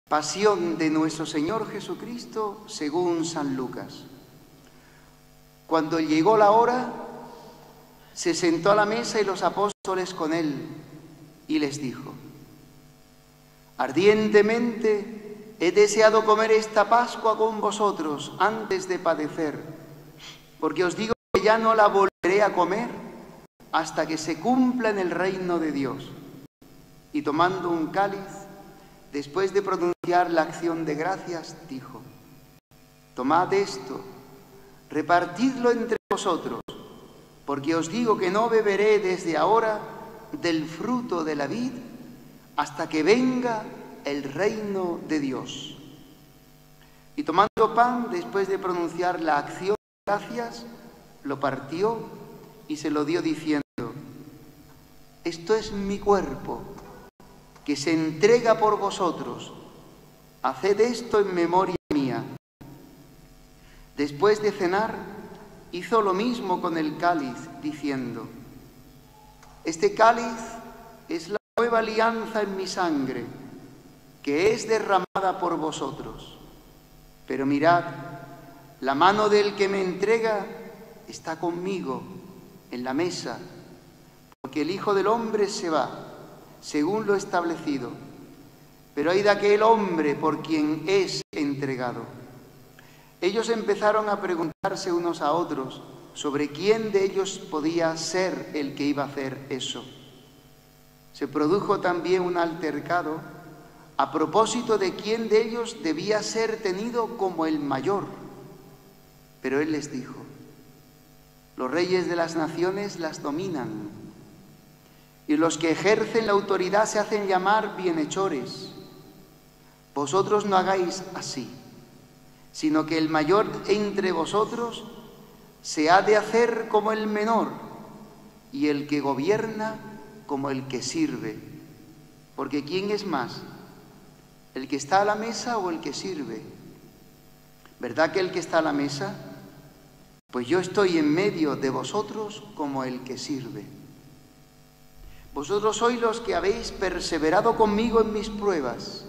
Pasión de nuestro Señor Jesucristo según San Lucas. Cuando llegó la hora, se sentó a la mesa y los apóstoles con él, y les dijo: ardientemente he deseado comer esta Pascua con vosotros antes de padecer, porque os digo que ya no la volveré a comer hasta que se cumpla en el reino de Dios. Y tomando un cáliz, después de pronunciar la acción de gracias, dijo: tomad esto, repartidlo entre vosotros, porque os digo que no beberé desde ahora del fruto de la vid hasta que venga el reino de Dios. Y tomando pan, después de pronunciar la acción de gracias, lo partió y se lo dio diciendo: esto es mi cuerpo, que se entrega por vosotros. Haced esto en memoria mía. Después de cenar, hizo lo mismo con el cáliz, diciendo: este cáliz es la nueva alianza en mi sangre, que es derramada por vosotros. Pero mirad, la mano del que me entrega está conmigo en la mesa, porque el Hijo del Hombre se va según lo establecido, pero ay de aquel hombre por quien es entregado. Ellos empezaron a preguntarse unos a otros sobre quién de ellos podía ser el que iba a hacer eso. Se produjo también un altercado a propósito de quién de ellos debía ser tenido como el mayor. Pero él les dijo: los reyes de las naciones las dominan, y los que ejercen la autoridad se hacen llamar bienhechores. Vosotros no hagáis así, sino que el mayor entre vosotros se ha de hacer como el menor, y el que gobierna como el que sirve. Porque ¿quién es más, el que está a la mesa o el que sirve? ¿Verdad que el que está a la mesa? Pues yo estoy en medio de vosotros como el que sirve. Vosotros sois los que habéis perseverado conmigo en mis pruebas,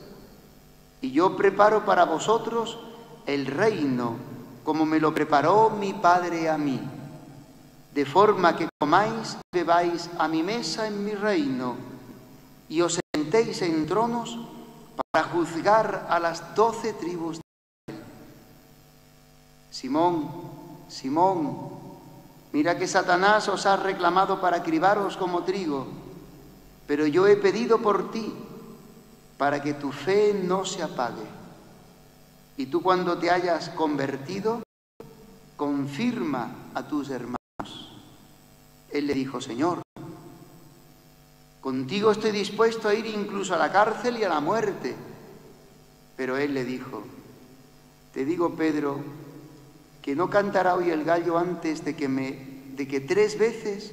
y yo preparo para vosotros el reino, como me lo preparó mi Padre a mí, de forma que comáis y bebáis a mi mesa en mi reino, y os sentéis en tronos para juzgar a las 12 tribus de Israel. Simón, Simón, mira que Satanás os ha reclamado para cribaros como trigo, pero yo he pedido por ti, para que tu fe no se apague. Y tú, cuando te hayas convertido, confirma a tus hermanos. Él le dijo: Señor, contigo estoy dispuesto a ir incluso a la cárcel y a la muerte. Pero él le dijo: te digo, Pedro, que no cantará hoy el gallo antes de que 3 veces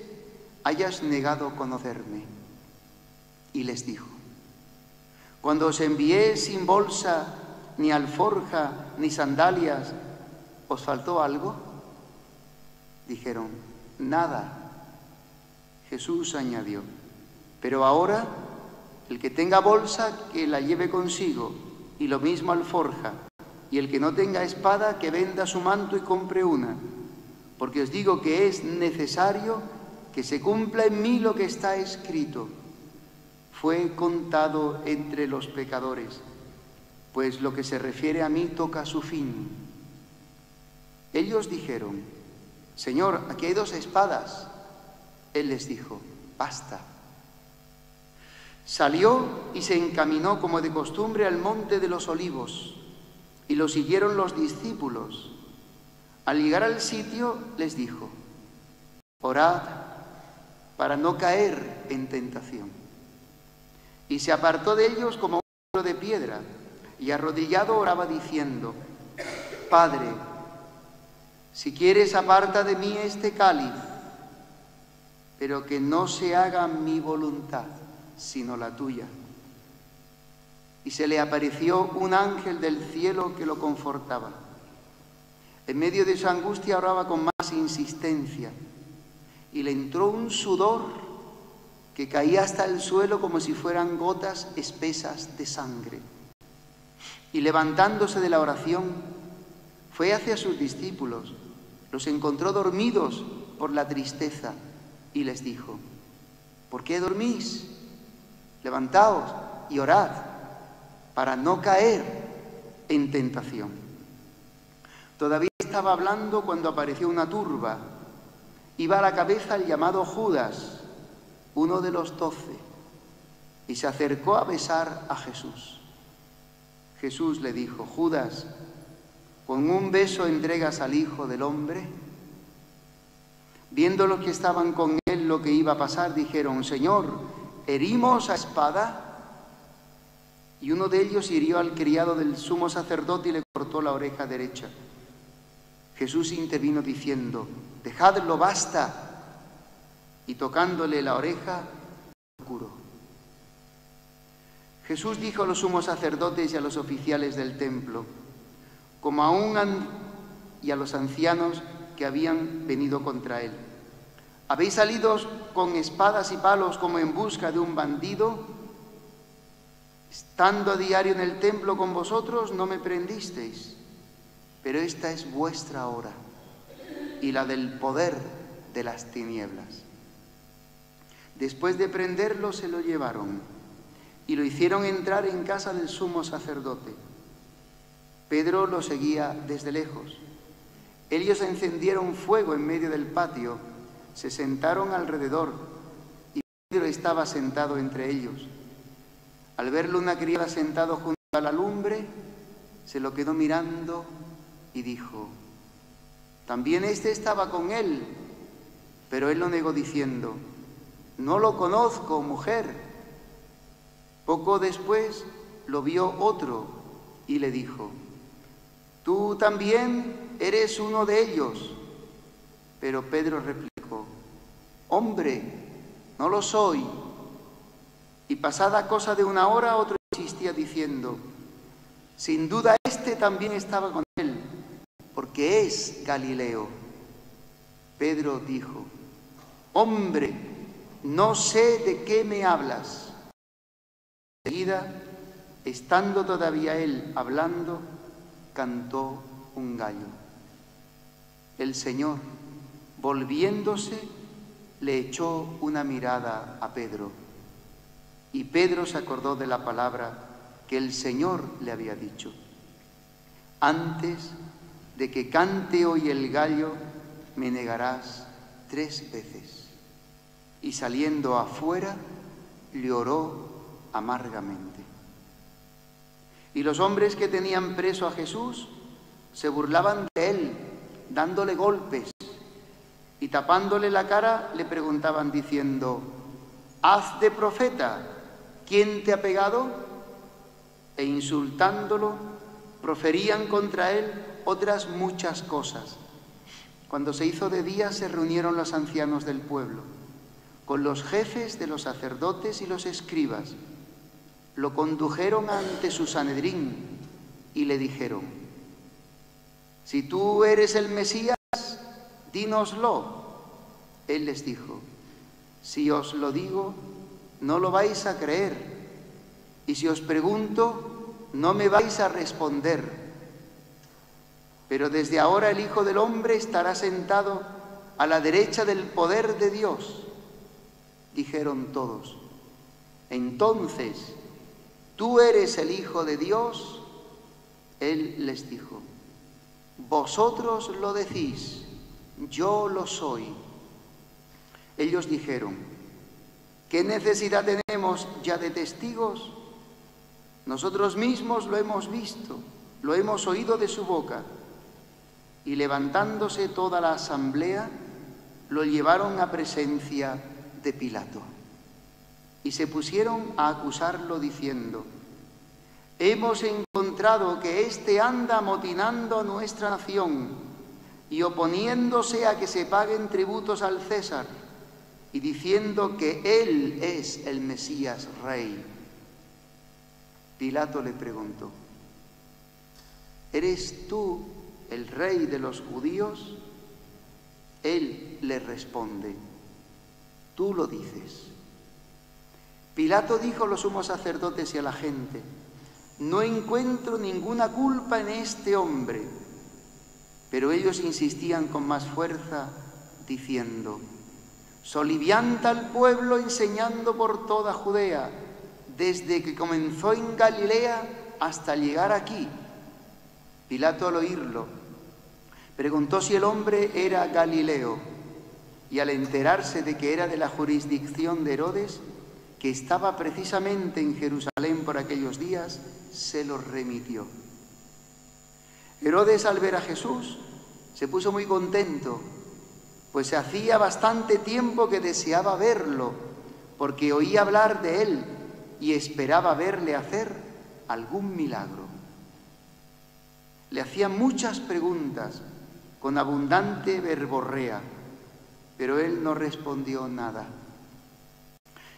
hayas negado conocerme. Y les dijo: cuando os envié sin bolsa, ni alforja, ni sandalias, ¿os faltó algo? Dijeron: nada. Jesús añadió: pero ahora, el que tenga bolsa, que la lleve consigo, y lo mismo alforja, y el que no tenga espada, que venda su manto y compre una, porque os digo que es necesario que se cumpla en mí lo que está escrito: fue contado entre los pecadores, pues lo que se refiere a mí toca su fin. Ellos dijeron: Señor, aquí hay 2 espadas. Él les dijo: basta. Salió y se encaminó como de costumbre al monte de los Olivos, y lo siguieron los discípulos. Al llegar al sitio les dijo: orad para no caer en tentación. Y se apartó de ellos como un muro de piedra, y arrodillado oraba diciendo: Padre, si quieres, aparta de mí este cáliz, pero que no se haga mi voluntad, sino la tuya. Y se le apareció un ángel del cielo que lo confortaba. En medio de su angustia oraba con más insistencia, y le entró un sudor que caía hasta el suelo como si fueran gotas espesas de sangre. Y levantándose de la oración, fue hacia sus discípulos, los encontró dormidos por la tristeza y les dijo: ¿por qué dormís? Levantaos y orad para no caer en tentación. Todavía estaba hablando cuando apareció una turba. Iba a la cabeza el llamado Judas, uno de los 12, y se acercó a besar a Jesús. Jesús le dijo: Judas, ¿con un beso entregas al Hijo del Hombre? Viendo los que estaban con él lo que iba a pasar, dijeron: Señor, ¿herimos a espada? Y uno de ellos hirió al criado del sumo sacerdote y le cortó la oreja derecha. Jesús intervino diciendo: dejadlo, basta. Y tocándole la oreja, lo curó. Jesús dijo a los sumos sacerdotes y a los oficiales del templo, y a los ancianos que habían venido contra él: ¿habéis salido con espadas y palos como en busca de un bandido? Estando a diario en el templo con vosotros, no me prendisteis, pero esta es vuestra hora y la del poder de las tinieblas. Después de prenderlo, se lo llevaron y lo hicieron entrar en casa del sumo sacerdote. Pedro lo seguía desde lejos. Ellos encendieron fuego en medio del patio, se sentaron alrededor y Pedro estaba sentado entre ellos. Al verlo una criada sentado junto a la lumbre, se lo quedó mirando y dijo: también este estaba con él. Pero él lo negó diciendo: no lo conozco, mujer. Poco después lo vio otro y le dijo: tú también eres uno de ellos. Pero Pedro replicó: hombre, no lo soy. Y pasada cosa de una hora, otro insistía diciendo: sin duda este también estaba con él, porque es Galileo. Pedro dijo: hombre, no sé de qué me hablas. Enseguida, estando todavía él hablando, cantó un gallo. El Señor, volviéndose, le echó una mirada a Pedro. Y Pedro se acordó de la palabra que el Señor le había dicho: antes de que cante hoy el gallo, me negarás 3 veces. Y saliendo afuera, lloró amargamente. Y los hombres que tenían preso a Jesús se burlaban de él, dándole golpes, y tapándole la cara le preguntaban diciendo: haz de profeta, ¿quién te ha pegado? E insultándolo, proferían contra él otras muchas cosas. Cuando se hizo de día, se reunieron los ancianos del pueblo, con los jefes de los sacerdotes y los escribas. Lo condujeron ante su Sanedrín y le dijeron: si tú eres el Mesías, dínoslo. Él les dijo: si os lo digo, no lo vais a creer, y si os pregunto, no me vais a responder. Pero desde ahora el Hijo del Hombre estará sentado a la derecha del poder de Dios. Dijeron todos: entonces, ¿tú eres el Hijo de Dios? Él les dijo: vosotros lo decís, yo lo soy. Ellos dijeron: ¿qué necesidad tenemos ya de testigos? Nosotros mismos lo hemos visto, lo hemos oído de su boca. Y levantándose toda la asamblea, lo llevaron a presencia de Pilato. Y se pusieron a acusarlo diciendo: hemos encontrado que éste anda amotinando a nuestra nación y oponiéndose a que se paguen tributos al César, y diciendo que él es el Mesías Rey. Pilato le preguntó: ¿eres tú el Rey de los judíos? Él le responde: tú lo dices. Pilato dijo a los sumos sacerdotes y a la gente: no encuentro ninguna culpa en este hombre. Pero ellos insistían con más fuerza, diciendo: solivianta al pueblo enseñando por toda Judea, desde que comenzó en Galilea hasta llegar aquí. Pilato, al oírlo, preguntó si el hombre era Galileo, y al enterarse de que era de la jurisdicción de Herodes, que estaba precisamente en Jerusalén por aquellos días, se lo remitió. Herodes, al ver a Jesús, se puso muy contento, pues hacía bastante tiempo que deseaba verlo, porque oía hablar de él y esperaba verle hacer algún milagro. Le hacía muchas preguntas con abundante verborrea, pero él no respondió nada.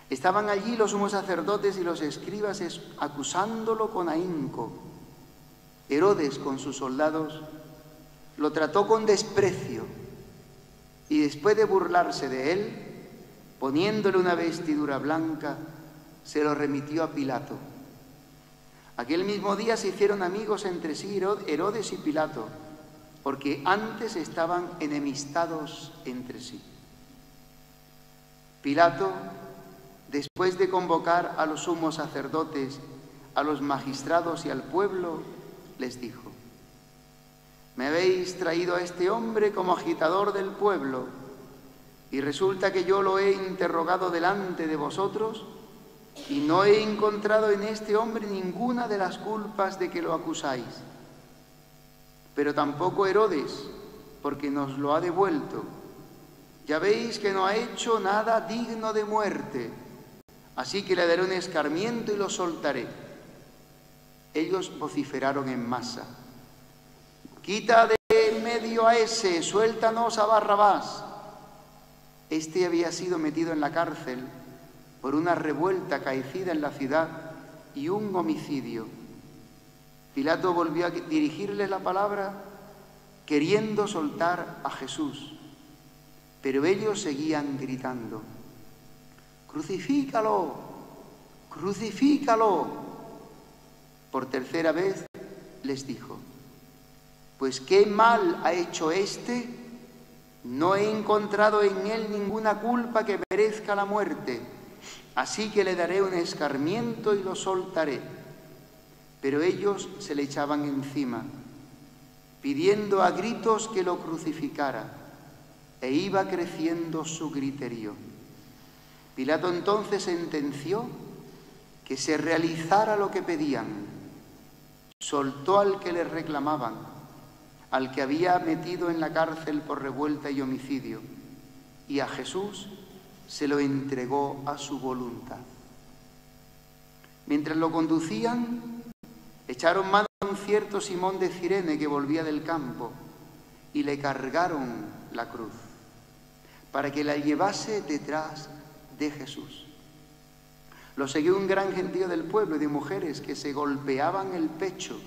Estaban allí los sumos sacerdotes y los escribas acusándolo con ahínco. Herodes, con sus soldados, lo trató con desprecio y después de burlarse de él, poniéndole una vestidura blanca, se lo remitió a Pilato. Aquel mismo día se hicieron amigos entre sí Herodes y Pilato, porque antes estaban enemistados entre sí. Pilato, después de convocar a los sumos sacerdotes, a los magistrados y al pueblo, les dijo: me habéis traído a este hombre como agitador del pueblo, y resulta que yo lo he interrogado delante de vosotros, y no he encontrado en este hombre ninguna de las culpas de que lo acusáis. Pero tampoco Herodes, porque nos lo ha devuelto. Ya veis que no ha hecho nada digno de muerte, así que le daré un escarmiento y lo soltaré. Ellos vociferaron en masa: quita de en medio a ese, suéltanos a Barrabás. Este había sido metido en la cárcel por una revuelta acaecida en la ciudad y un homicidio. Pilato volvió a dirigirle la palabra, queriendo soltar a Jesús, pero ellos seguían gritando: ¡crucifícalo! ¡Crucifícalo! Por tercera vez les dijo: pues qué mal ha hecho éste, no he encontrado en él ninguna culpa que merezca la muerte, así que le daré un escarmiento y lo soltaré. Pero ellos se le echaban encima, pidiendo a gritos que lo crucificara, e iba creciendo su griterío. Pilato entonces sentenció que se realizara lo que pedían. Soltó al que le reclamaban, al que había metido en la cárcel por revuelta y homicidio, y a Jesús se lo entregó a su voluntad. Mientras lo conducían, echaron mano a un cierto Simón de Cirene que volvía del campo, y le cargaron la cruz, para que la llevase detrás de Jesús. Lo siguió un gran gentío del pueblo y de mujeres que se golpeaban el pecho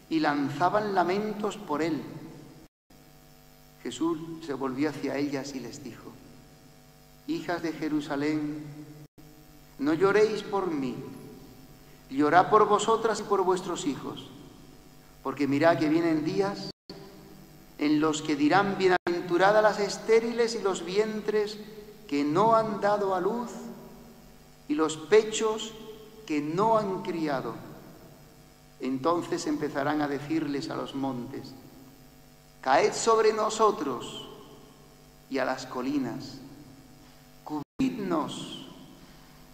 y lanzaban lamentos por él. Jesús se volvió hacia ellas y les dijo: hijas de Jerusalén, no lloréis por mí, llorad por vosotras y por vuestros hijos, porque mirad que vienen días en los que dirán: bienaventuradas las estériles y los vientres que no han dado a luz y los pechos que no han criado. Entonces empezarán a decirles a los montes: caed sobre nosotros, y a las colinas: cubridnos,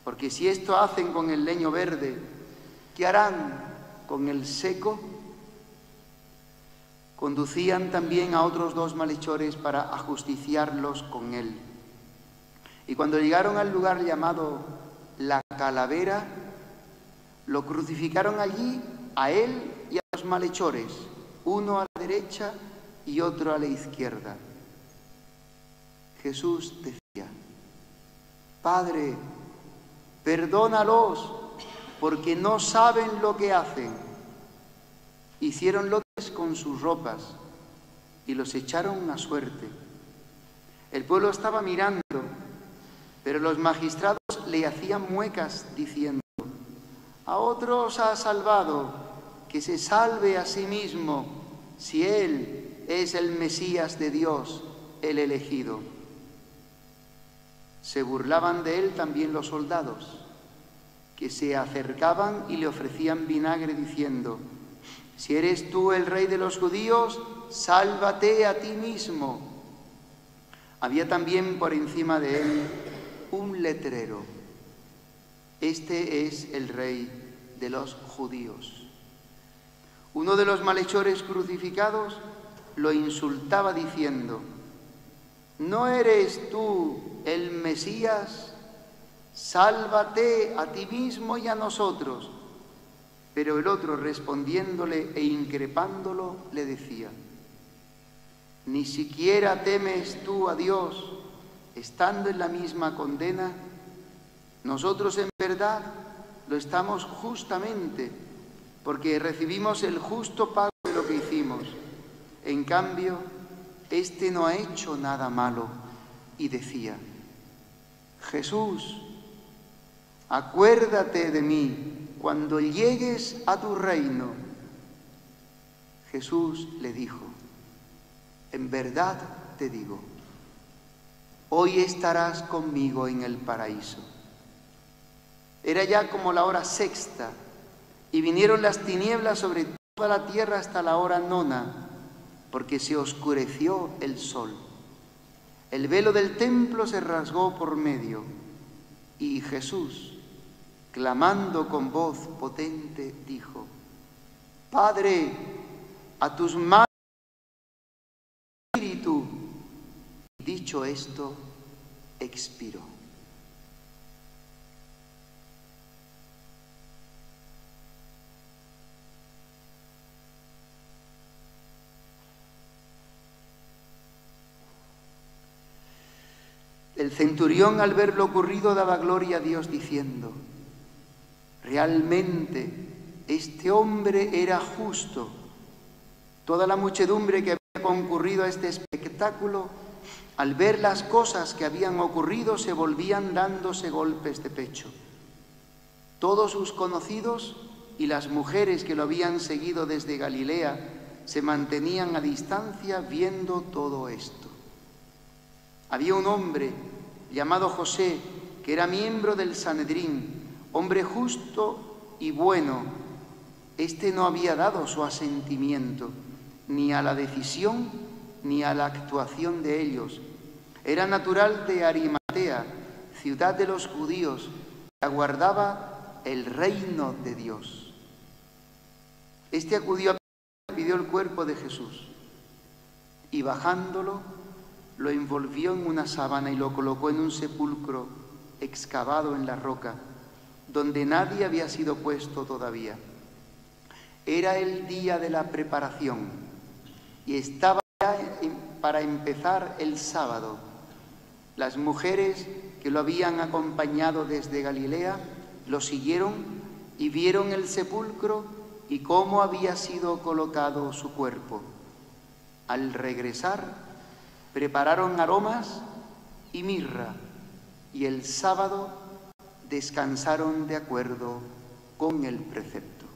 porque si esto hacen con el leño verde, ¿qué harán con el seco? Conducían también a otros 2 malhechores para ajusticiarlos con él. Y cuando llegaron al lugar llamado La Calavera, lo crucificaron allí, a él y a los malhechores, uno a la derecha y otro a la izquierda. Jesús decía: Padre, perdónalos, porque no saben lo que hacen. Hicieron lotes con sus ropas y los echaron a suerte. El pueblo estaba mirando, pero los magistrados le hacían muecas diciendo: a otros ha salvado, que se salve a sí mismo, si Él es el Mesías de Dios, el elegido. Se burlaban de él también los soldados, que se acercaban y le ofrecían vinagre diciendo: si eres tú el rey de los judíos, sálvate a ti mismo. Había también por encima de él un letrero: este es el rey de los judíos. Uno de los malhechores crucificados lo insultaba diciendo: ¿no eres tú el Mesías? Sálvate a ti mismo y a nosotros. Pero el otro, respondiéndole e increpándolo, le decía: ¿ni siquiera temes tú a Dios, estando en la misma condena? Nosotros en verdad lo estamos justamente, porque recibimos el justo pago de lo que hicimos. En cambio, este no ha hecho nada malo. Y decía: Jesús, acuérdate de mí cuando llegues a tu reino. Jesús le dijo: en verdad te digo, hoy estarás conmigo en el paraíso. Era ya como la hora sexta, y vinieron las tinieblas sobre toda la tierra hasta la hora nona, porque se oscureció el sol. El velo del templo se rasgó por medio, y Jesús, clamando con voz potente, dijo: Padre, a tus manos espíritu. Y dicho esto, expiró. El centurión, al ver lo ocurrido, daba gloria a Dios diciendo: realmente este hombre era justo. Toda la muchedumbre que había concurrido a este espectáculo, al ver las cosas que habían ocurrido, se volvían dándose golpes de pecho. Todos sus conocidos y las mujeres que lo habían seguido desde Galilea se mantenían a distancia viendo todo esto. Había un hombre llamado José, que era miembro del Sanedrín, hombre justo y bueno. Este no había dado su asentimiento ni a la decisión ni a la actuación de ellos. Era natural de Arimatea, ciudad de los judíos, que aguardaba el reino de Dios. Este acudió a pidió el cuerpo de Jesús y, bajándolo, lo envolvió en una sábana y lo colocó en un sepulcro excavado en la roca, donde nadie había sido puesto todavía. Era el día de la preparación y estaba ya para empezar el sábado. Las mujeres que lo habían acompañado desde Galilea lo siguieron y vieron el sepulcro y cómo había sido colocado su cuerpo. Al regresar, prepararon aromas y mirra, y el sábado descansaron de acuerdo con el precepto.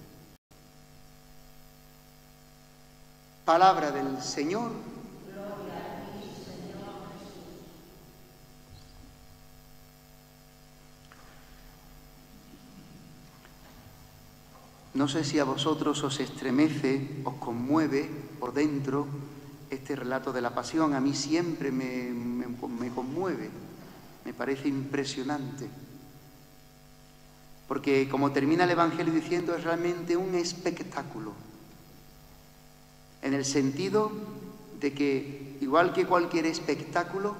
Palabra del Señor. Gloria a ti, Señor Jesús. No sé si a vosotros os estremece, os conmueve por dentro este relato de la pasión. A mí siempre me conmueve, me parece impresionante. Porque como termina el Evangelio diciendo, es realmente un espectáculo. En el sentido de que, igual que cualquier espectáculo,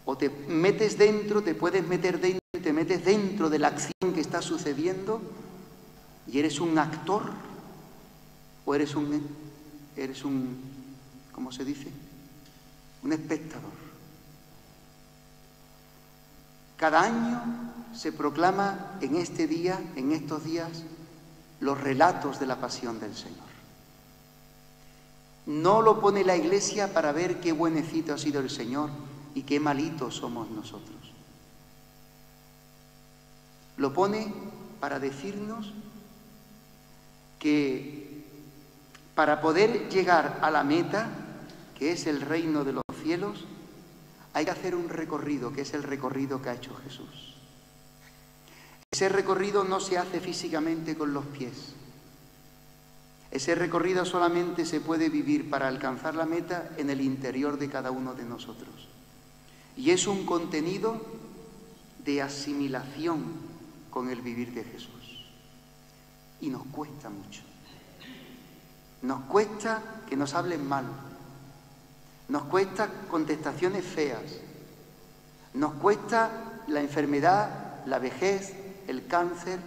o te metes dentro, te puedes meter dentro, te metes dentro de la acción que está sucediendo y eres un actor, o eres un, ¿cómo se dice? Un espectador. Cada año se proclama en este día, en estos días, los relatos de la pasión del Señor. No lo pone la Iglesia para ver qué buenecito ha sido el Señor y qué malitos somos nosotros. Lo pone para decirnos que para poder llegar a la meta, que es el reino de los cielos, hay que hacer un recorrido, que es el recorrido que ha hecho Jesús. Ese recorrido no se hace físicamente con los pies. Ese recorrido solamente se puede vivir para alcanzar la meta en el interior de cada uno de nosotros. Y es un contenido de asimilación con el vivir de Jesús. Y nos cuesta mucho. Nos cuesta que nos hablen mal. Nos cuesta contestaciones feas. Nos cuesta la enfermedad, la vejez, el cáncer,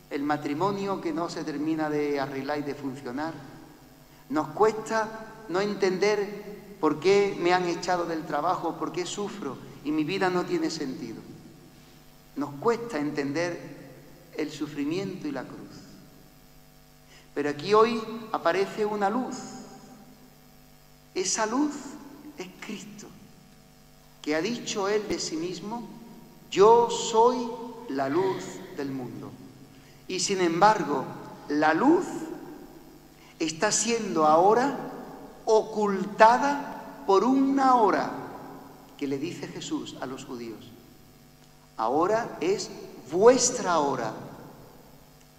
el matrimonio que no se termina de arreglar y de funcionar. Nos cuesta no entender por qué me han echado del trabajo, por qué sufro y mi vida no tiene sentido. Nos cuesta entender el sufrimiento y la cruz. Pero aquí hoy aparece una luz. Esa luz es Cristo, que ha dicho Él de sí mismo: yo soy la luz del mundo. Y sin embargo, la luz está siendo ahora ocultada por una hora que le dice Jesús a los judíos: ahora es vuestra hora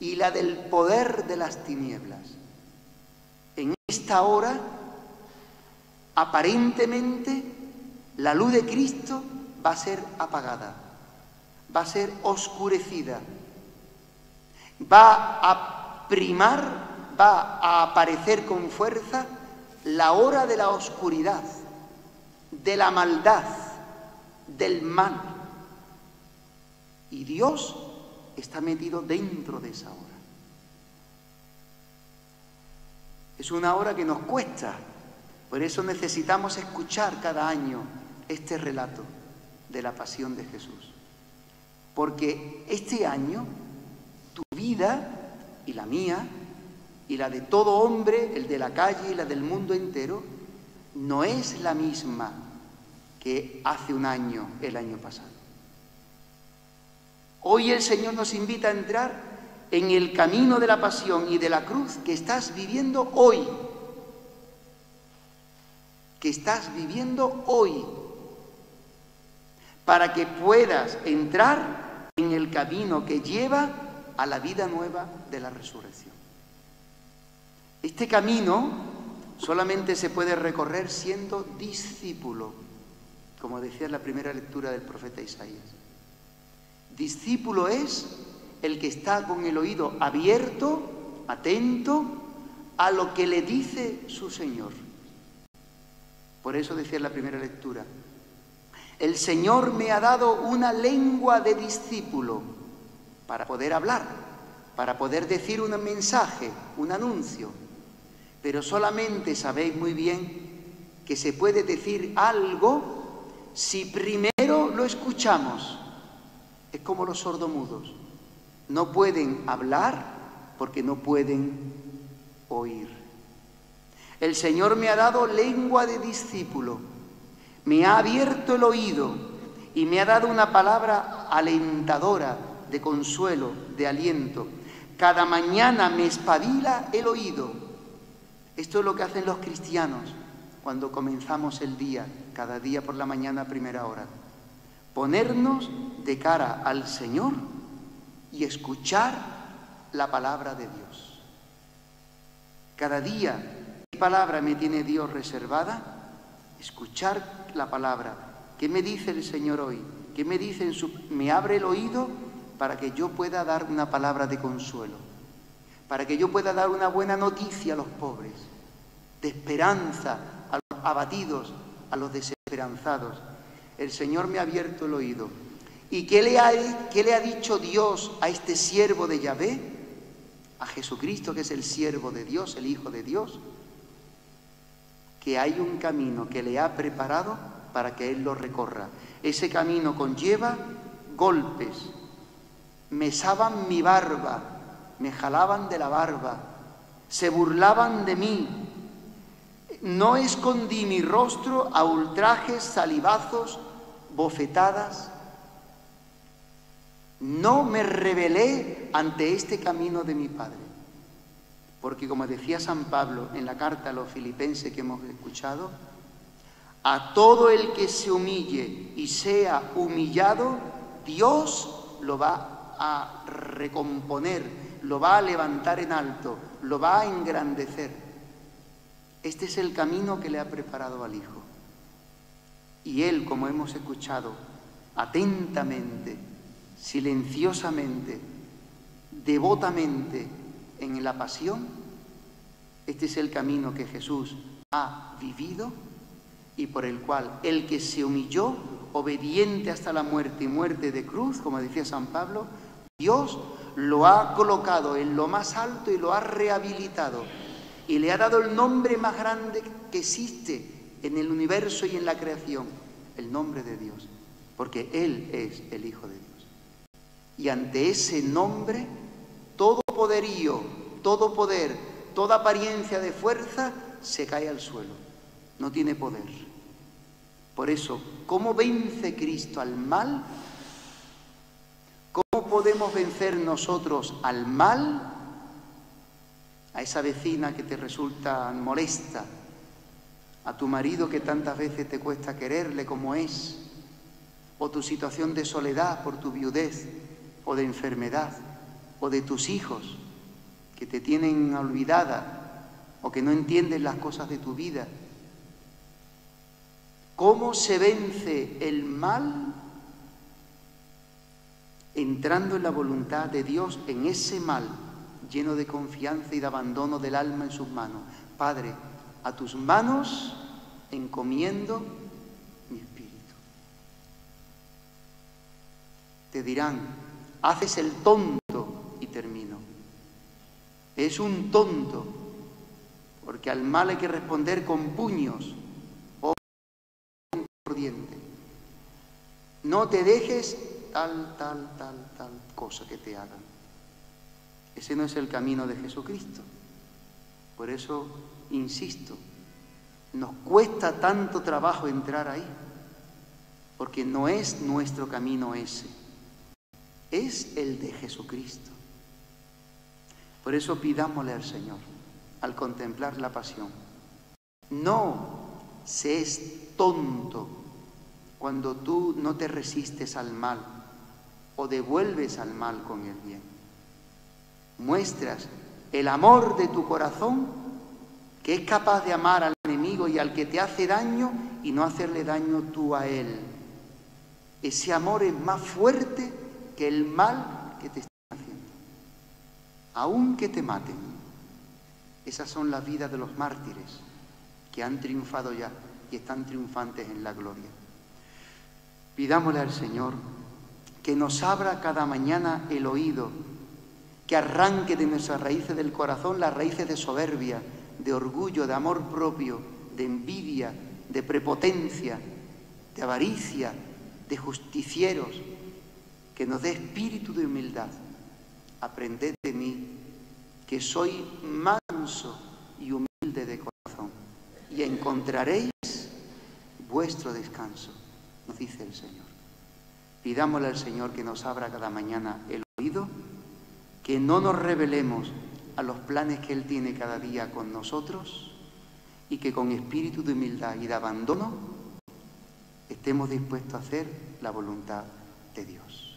y la del poder de las tinieblas. En esta hora, aparentemente, la luz de Cristo va a ser apagada, va a ser oscurecida, va a primar, va a aparecer con fuerza la hora de la oscuridad, de la maldad, del mal. Y Dios está metido dentro de esa hora. Es una hora que nos cuesta, por eso necesitamos escuchar cada año este relato de la pasión de Jesús. Porque este año tu vida y la mía y la de todo hombre, el de la calle y la del mundo entero, no es la misma que hace un año, el año pasado. Hoy el Señor nos invita a entrar en el camino de la pasión y de la cruz que estás viviendo hoy. Que estás viviendo hoy. Para que puedas entrar en el camino que lleva a la vida nueva de la resurrección. Este camino solamente se puede recorrer siendo discípulo, como decía en la primera lectura del profeta Isaías. Discípulo es el que está con el oído abierto, atento a lo que le dice su Señor. Por eso decía en la primera lectura: el Señor me ha dado una lengua de discípulo para poder hablar, para poder decir un mensaje, un anuncio. Pero solamente sabéis muy bien que se puede decir algo si primero lo escuchamos. Es como los sordomudos. No pueden hablar porque no pueden oír. El Señor me ha dado lengua de discípulo, me ha abierto el oído y me ha dado una palabra alentadora, de consuelo, de aliento. Cada mañana me espabila el oído. Esto es lo que hacen los cristianos cuando comenzamos el día, cada día por la mañana a primera hora. Ponernos de cara al Señor y escuchar la palabra de Dios. Cada día, ¿qué palabra me tiene Dios reservada? Escuchar la palabra. ¿Qué me dice el Señor hoy? ¿Qué me dice en su... Me abre el oído para que yo pueda dar una palabra de consuelo, para que yo pueda dar una buena noticia a los pobres, de esperanza a los abatidos, a los desesperanzados. El Señor me ha abierto el oído. ¿Y qué le ha dicho Dios a este siervo de Yahvé? A Jesucristo, que es el siervo de Dios, el Hijo de Dios. Que hay un camino que le ha preparado para que Él lo recorra. Ese camino conlleva golpes. Mesaban mi barba, me jalaban de la barba, se burlaban de mí. No escondí mi rostro a ultrajes, salivazos, bofetadas. No me rebelé ante este camino de mi Padre. Porque como decía San Pablo en la carta a los filipenses que hemos escuchado, a todo el que se humille y sea humillado, Dios lo va a recomponer, lo va a levantar en alto, lo va a engrandecer. Este es el camino que le ha preparado al Hijo. Y Él, como hemos escuchado, atentamente, silenciosamente, devotamente en la pasión, este es el camino que Jesús ha vivido y por el cual el que se humilló, obediente hasta la muerte y muerte de cruz, como decía San Pablo, Dios lo ha colocado en lo más alto y lo ha rehabilitado y le ha dado el nombre más grande que existe en el universo y en la creación, el nombre de Dios, porque Él es el Hijo de Dios. Y ante ese nombre, todo poderío, todo poder, toda apariencia de fuerza se cae al suelo, no tiene poder. Por eso, ¿cómo vence Cristo al mal? ¿Cómo podemos vencer nosotros al mal? A esa vecina que te resulta molesta, a tu marido que tantas veces te cuesta quererle como es, o tu situación de soledad por tu viudez o de enfermedad, o de tus hijos que te tienen olvidada o que no entienden las cosas de tu vida. ¿Cómo se vence el mal? Entrando en la voluntad de Dios, en ese mal, lleno de confianza y de abandono del alma en sus manos. Padre, a tus manos encomiendo mi espíritu. Te dirán, haces el tonto, y termino. Es un tonto, porque al mal hay que responder con puños o con diente. No te dejes tal cosa que te hagan. Ese no es el camino de Jesucristo. Por eso, insisto, nos cuesta tanto trabajo entrar ahí, porque no es nuestro camino ese, es el de Jesucristo. Por eso pidámosle al Señor, al contemplar la pasión, no seas tonto cuando tú no te resistes al mal o devuelves al mal con el bien. Muestras el amor de tu corazón, que es capaz de amar al enemigo y al que te hace daño y no hacerle daño tú a él. Ese amor es más fuerte que el mal que te están haciendo, aunque te maten. Esas son las vidas de los mártires que han triunfado ya y están triunfantes en la gloria. Pidámosle al Señor que nos abra cada mañana el oído, que arranque de nuestras raíces del corazón las raíces de soberbia, de orgullo, de amor propio, de envidia, de prepotencia, de avaricia, de justicieros, que nos dé espíritu de humildad. Aprended de mí, que soy manso y humilde de corazón, y encontraréis vuestro descanso, nos dice el Señor. Pidámosle al Señor que nos abra cada mañana el oído, que no nos rebelemos a los planes que Él tiene cada día con nosotros y que con espíritu de humildad y de abandono estemos dispuestos a hacer la voluntad de Dios.